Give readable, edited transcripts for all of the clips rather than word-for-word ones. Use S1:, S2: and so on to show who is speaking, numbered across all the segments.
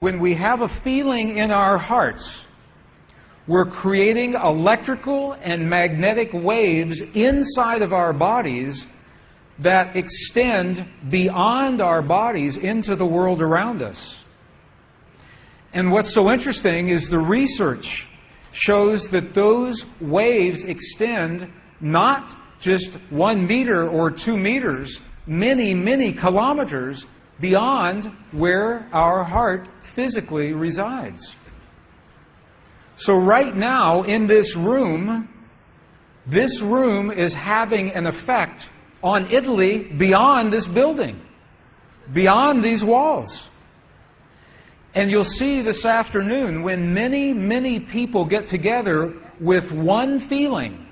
S1: When we have a feeling in our hearts, we're creating electrical and magnetic waves inside of our bodies that extend beyond our bodies into the world around us. And what's so interesting is the research shows that those waves extend not just 1 meter or 2 meters, many, many kilometers beyond where our heart physically resides. So right now in this room is having an effect on Italy beyond this building, beyond these walls. And you'll see this afternoon when many, many people get together with one feeling,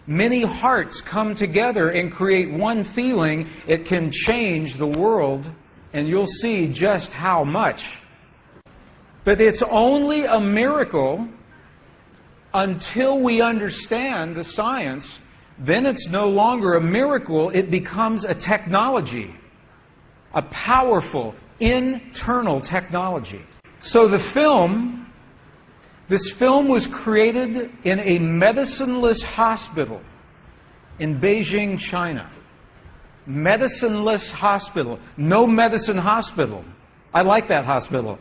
S1: many hearts come together and create one feeling, it can change the world, and you'll see just how much. But it's only a miracle until we understand the science. Then it's no longer a miracle, it becomes a technology, a powerful internal technology. So this film was created in a medicineless hospital in Beijing, China. Medicineless hospital. No medicine hospital. I like that hospital.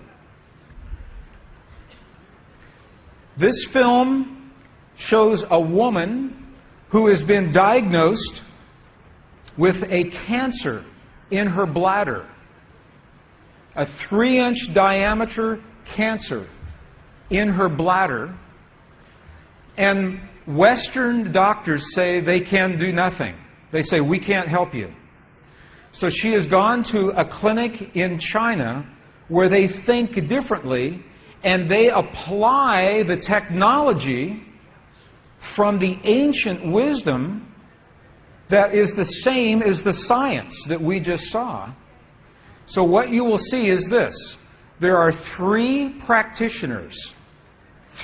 S1: This film shows a woman who has been diagnosed with a cancer in her bladder. A 3-inch diameter cancer in her bladder. And Western doctors say they can do nothing. They say, we can't help you. So she has gone to a clinic in China where they think differently, and they apply the technology from the ancient wisdom that is the same as the science that we just saw. So what you will see is this. There are 3 practitioners,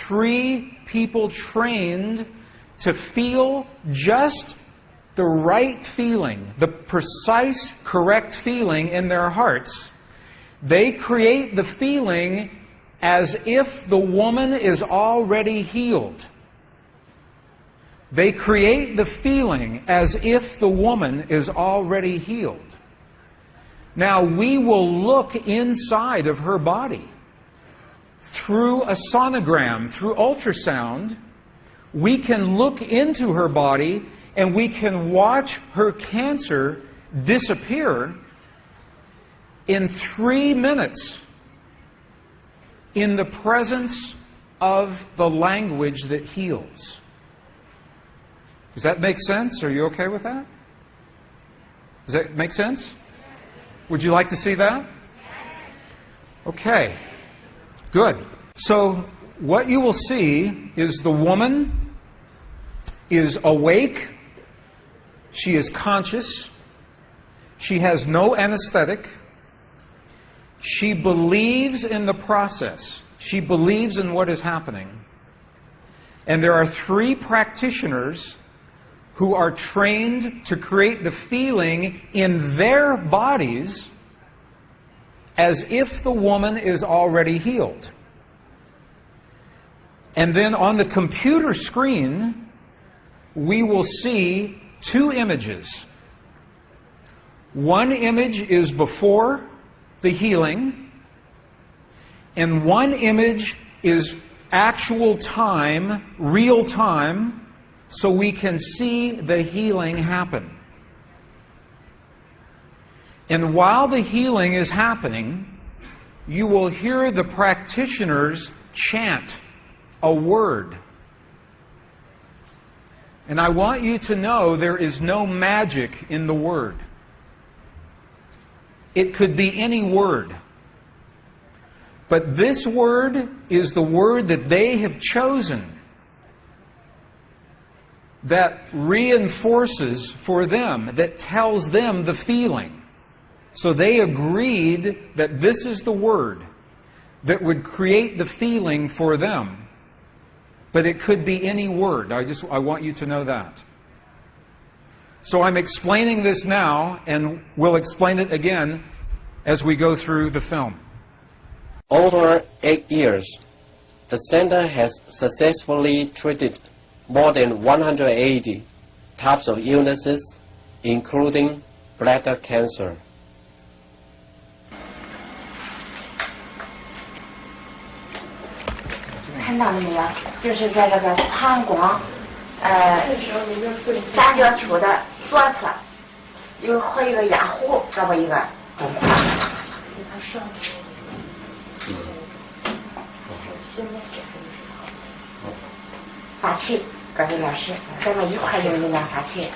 S1: 3 people trained to feel just the right feeling, the precise, correct feeling in their hearts. They create the feeling as if the woman is already healed. They create the feeling as if the woman is already healed. Now, we will look inside of her body through a sonogram, through ultrasound. We can look into her body and we can watch her cancer disappear in 3 minutes in the presence of the language that heals. Does that make sense? Are you okay with that? Does that make sense? Would you like to see that? Okay. Good. So what you will see is the woman is awake. She is conscious. She has no anesthetic. She believes in the process. She believes in what is happening. And there are 3 practitioners who are trained to create the feeling in their bodies as if the woman is already healed. And then on the computer screen, we will see 2 images. One image is before the healing, and one image is actual time, real time, so we can see the healing happen. And while the healing is happening, you will hear the practitioners chant a word. And I want you to know there is no magic in the word. It could be any word. But this word is the word that they have chosen that reinforces for them, that tells them the feeling. So they agreed that this is the word that would create the feeling for them. But it could be any word. I want you to know that. So I'm explaining this now, and we'll explain it again as we go through the film.
S2: Over 8 years, the center has successfully treated more than 180 types of illnesses, including bladder cancer.
S3: 看到了没有？就是在这个膀胱三角处的左侧和一个压壶，这么一个洞块。法器，各位老师，咱们一块用一两法器。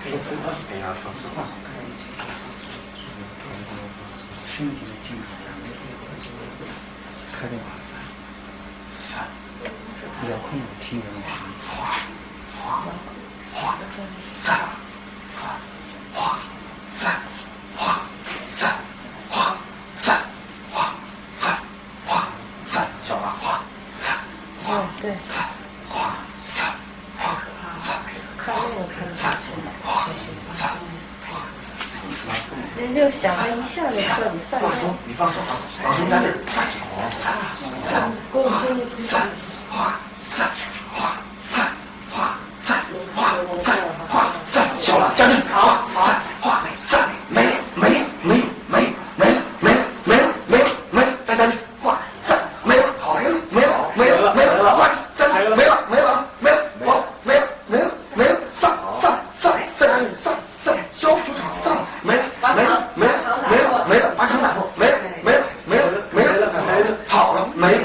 S4: 遥控听人对。看那个看得下去，人就想着一下就彻底散掉。你放手，放松在这儿，够轻的出去。小了，站住！好，没了，再站住！没了，好，没了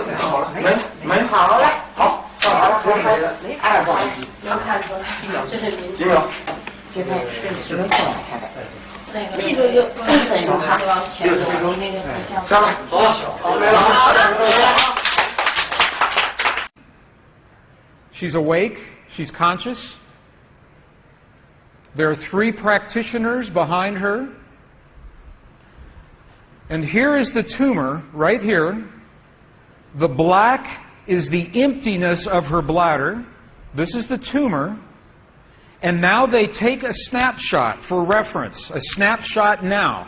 S4: ，She's
S1: awake, she's conscious. There are 3 practitioners behind her. And here is the tumor, right here. The black is the emptiness of her bladder. This is the tumor. And now they take a snapshot for reference, a snapshot now.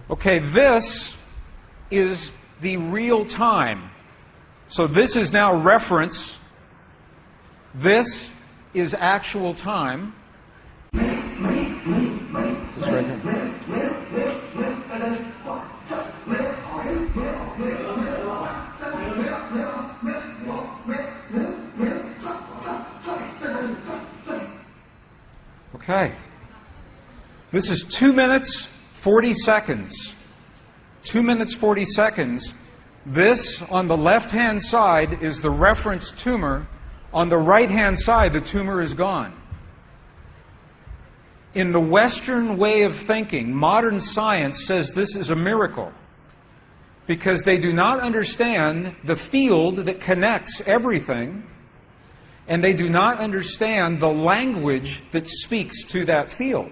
S1: Okay, this is the real time. So this is now reference. This is actual time. This is right here. Okay. This is 2 minutes, 40 seconds. 2 minutes, 40 seconds. This, on the left-hand side, is the reference tumor. On the right-hand side, the tumor is gone. In the Western way of thinking, modern science says this is a miracle because they do not understand the field that connects everything, and they do not understand the language that speaks to that field.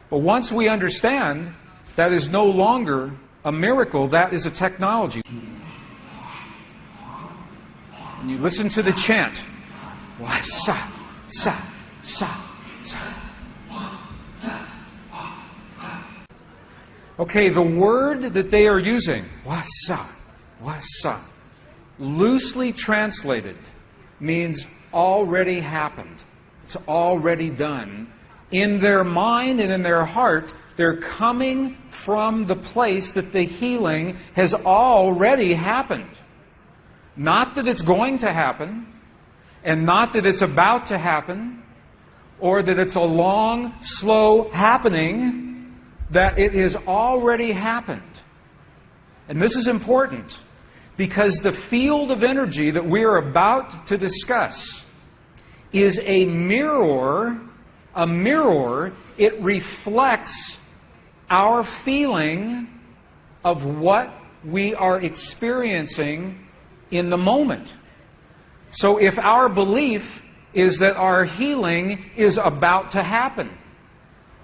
S1: But once we understand, that is no longer a miracle, that is a technology. And you listen to the chant. Wa sa sa sa sa. Okay, the word that they are using, wa sa, loosely translated, means already happened. It's already done. In their mind and in their heart, they're coming from the place that the healing has already happened. Not that it's going to happen, and not that it's about to happen, or that it's a long, slow happening, that it has already happened. And this is important, because the field of energy that we are about to discuss is a mirror. A mirror, it reflects our feeling of what we are experiencing in the moment. So if our belief is that our healing is about to happen,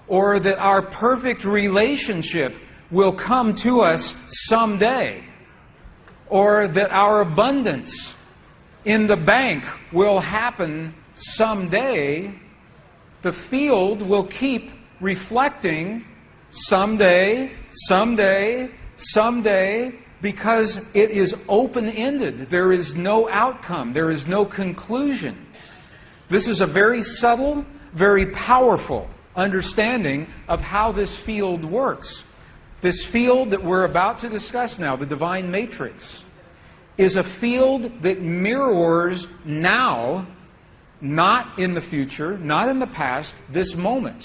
S1: or that our perfect relationship will come to us someday, or that our abundance in the bank will happen someday, the field will keep reflecting someday, someday, someday, because it is open-ended. There is no outcome. There is no conclusion. This is a very subtle, very powerful understanding of how this field works. This field that we're about to discuss now, the divine matrix, is a field that mirrors now, not in the future, not in the past, this moment.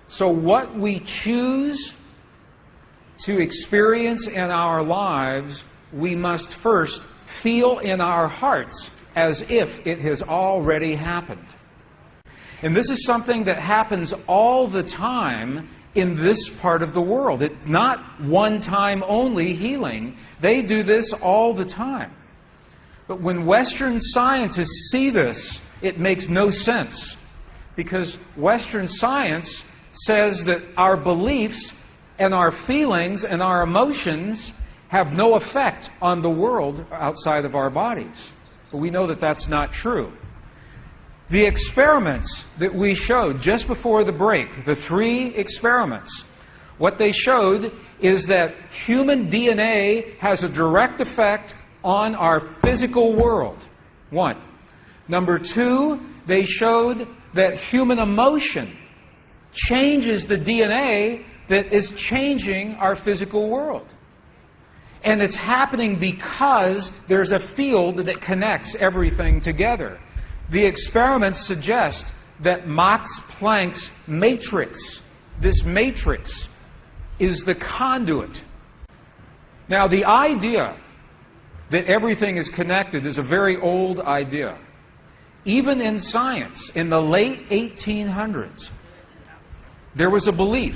S1: So what we choose to experience in our lives, we must first feel in our hearts as if it has already happened. And this is something that happens all the time in this part of the world. It's not one-time only healing. They do this all the time. But when Western scientists see this, it makes no sense. Because Western science says that our beliefs and our feelings and our emotions have no effect on the world outside of our bodies. But we know that that's not true. The experiments that we showed just before the break, the 3 experiments, what they showed is that human DNA has a direct effect on our physical world. 1. Number 2, they showed that human emotion changes the DNA that is changing our physical world. And it's happening because there's a field that connects everything together. The experiments suggest that Max Planck's matrix, this matrix, is the conduit. Now, the idea that everything is connected is a very old idea. Even in science, in the late 1800s, there was a belief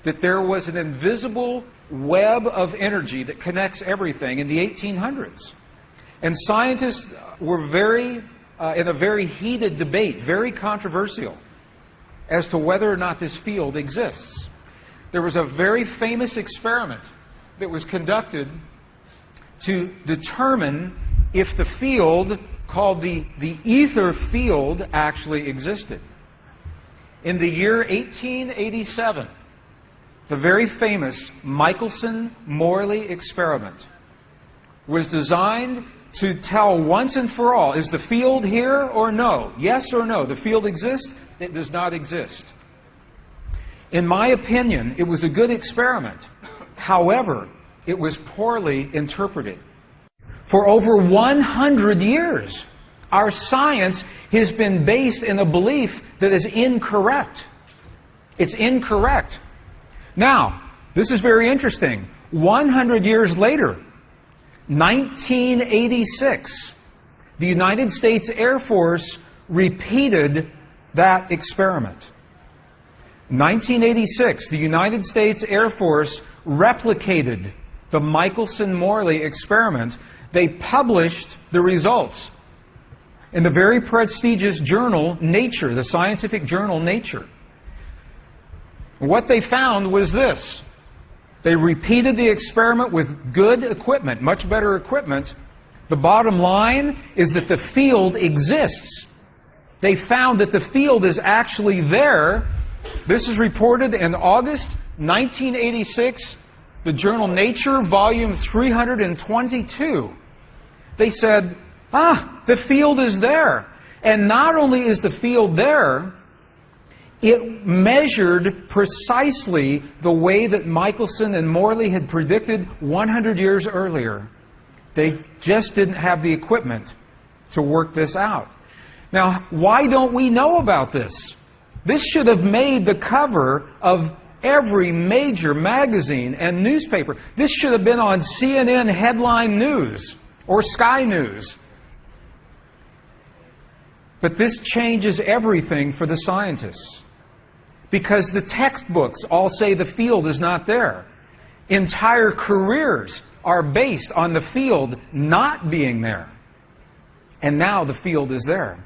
S1: that there was an invisible web of energy that connects everything in the 1800s. And scientists were in a very heated debate, very controversial, as to whether or not this field exists. There was a very famous experiment that was conducted to determine if the field called the ether field actually existed. In the year 1887, the very famous Michelson-Morley experiment was designed to tell once and for all, is the field here or no? Yes or no? The field exists? It does not exist. In my opinion, it was a good experiment. However, it was poorly interpreted. For over 100 years, our science has been based in a belief that is incorrect. It's incorrect. Now, this is very interesting. 100 years later, 1986, the United States Air Force repeated that experiment. 1986, the United States Air Force replicated the Michelson-Morley experiment. They published the results in the very prestigious journal Nature, the scientific journal Nature. What they found was this. They repeated the experiment with good equipment, much better equipment. The bottom line is that the field exists. They found that the field is actually there. This is reported in August 1986, the journal Nature, volume 322. They said, the field is there. And not only is the field there, it measured precisely the way that Michelson and Morley had predicted 100 years earlier. They just didn't have the equipment to work this out. Now, why don't we know about this? This should have made the cover of every major magazine and newspaper. This should have been on CNN headline news or Sky News. But this changes everything for the scientists. Because the textbooks all say the field is not there. Entire careers are based on the field not being there. And now the field is there.